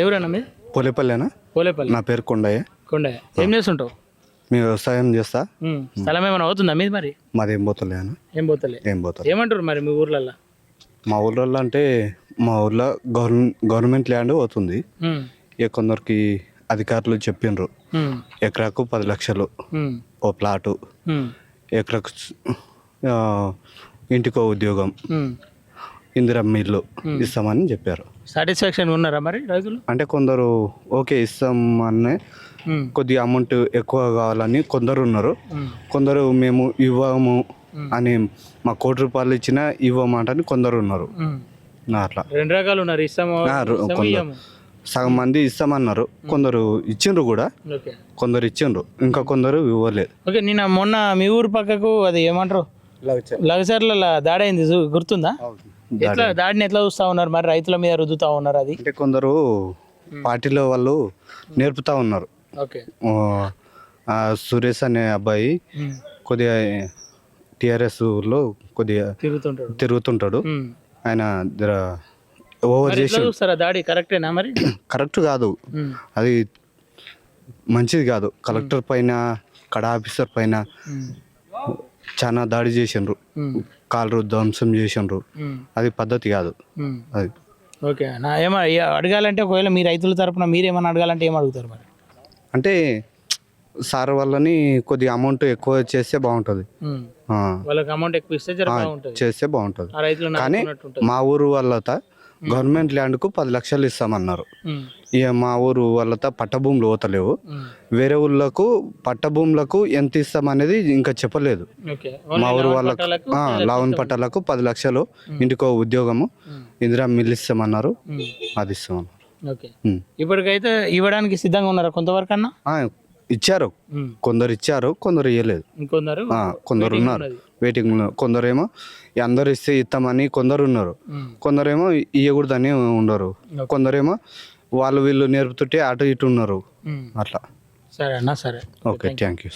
ఎవరన్నా మీరు? పోలేపల్లేనా? పోలేపల్లి. నా పేరు కొండయ్య. కొండయ్య. ఏం చేస్తుంటావు? మేము వ్యవసాయం చేస్తా. స్థలం ఏమైనా అవుతుందా మీది? మరి మాది ఏం పోతలేనా? ఏం పోతలే. ఏమంటారు మరి మీ ఊర్లలో? మా ఊర్లలో అంటే మా ఊర్లో గవర్నమెంట్ ల్యాండ్ అవుతుంది. ఇక కొందరికి అధికారులు చెప్పిండ్రు ఎకరాకు 10 లక్షలు ఓ ప్లాటు, ఎకరాకు ఇంటికో ఉద్యోగం, ఇందిరమ్మ ఇల్లు ఇస్తామని చెప్పారు. సాటిస్ఫాక్షన్ ఉన్నారా మరి రైతులు? అంటే కొందరు ఓకే ఇస్తామని, కొద్దిగా అమౌంట్ ఎక్కువ కావాలని కొందరు ఉన్నారు. కొందరు మేము ఇవ్వము అని, మా ₹1,00,00,000 ఇచ్చినా ఇవ్వమంటని కొందరు ఉన్నారు. అట్లా 2 రకాలు ఉన్నారు. సగం మంది ఇస్తామన్నారు, కొందరు ఇచ్చిండ్రు కూడా, కొందరు ఇచ్చిండ్రు, ఇంకా కొందరు ఇవ్వలేదు. ఓకే, నిన్న మొన్న మీ ఊరు పక్కకు అది ఏమంటారు లగచర్ల దాడి అయింది, గుర్తుందా? ఎట్లా దాడిని ఎట్లా చూస్తా ఉన్నారు మరి? రైతుల మీద రుద్దుతా ఉన్నారు. అది అంటే కొందరు పార్టీలో వాళ్ళు నేర్పుతా ఉన్నారు. సురేష్ అనే అబ్బాయి కొద్దిగా TRS లో కొద్దిగా తిరుగుతుంటాడు. ఆయన ఓవర్ చేసి దాడి కరెక్టేనా మరి? కరెక్ట్ కాదు, అది మంచిది కాదు. కలెక్టర్ పైన, కడా ఆఫీసర్ పైన చాలా దాడి చేసిండ్రు, కాళ్ళు ధ్వంసం చేసిండ్రు. అది పద్ధతి కాదు అది. ఓకే, ఏమో అడగాలంటే ఒకవేళ మీ రైతుల తరపున మీరేమన్నా అడగాలంటే ఏం అడుగుతారు మరి? అంటే సార్ వాళ్ళని కొద్దిగా అమౌంట్ ఎక్కువ చేస్తే బాగుంటుంది, చేస్తే బాగుంటుంది. కానీ మా ఊరు వాళ్ళతో గవర్నమెంట్ ల్యాండ్కు 10 లక్షలు ఇస్తామన్నారు. ఇక మా ఊరు వాళ్ళతో పట్టభూములు పోతలేవు. వేరే ఊళ్ళకు పట్టభూములకు ఎంత ఇస్తామనేది ఇంకా చెప్పలేదు. మా ఊరు వాళ్ళకు లావన్ పట్టాలకు 10 లక్షలు, ఇంటికో ఉద్యోగము, ఇందిరా మిల్లు ఇస్తామన్నారు, అది ఇస్తామన్నారు. ఇప్పటికైతే ఇవ్వడానికి సిద్ధంగా ఉన్నారా కొంతవరకు అన్నా? ఇచ్చారు, కొందరు ఇచ్చారు, కొందరు ఇవ్వలేదు. కొందరు ఉన్నారు వెయిటింగ్. కొందరేమో అందరు ఇస్తే ఇస్తామని కొందరు ఉన్నారు, కొందరేమో ఇవ్వకూడదని ఉండరు, కొందరేమో వాళ్ళు వీళ్ళు నేర్పుతుంటే అటు ఇటు ఉన్నారు. అట్లా. సరే అన్న, సరే, ఓకే, థ్యాంక్ యూ.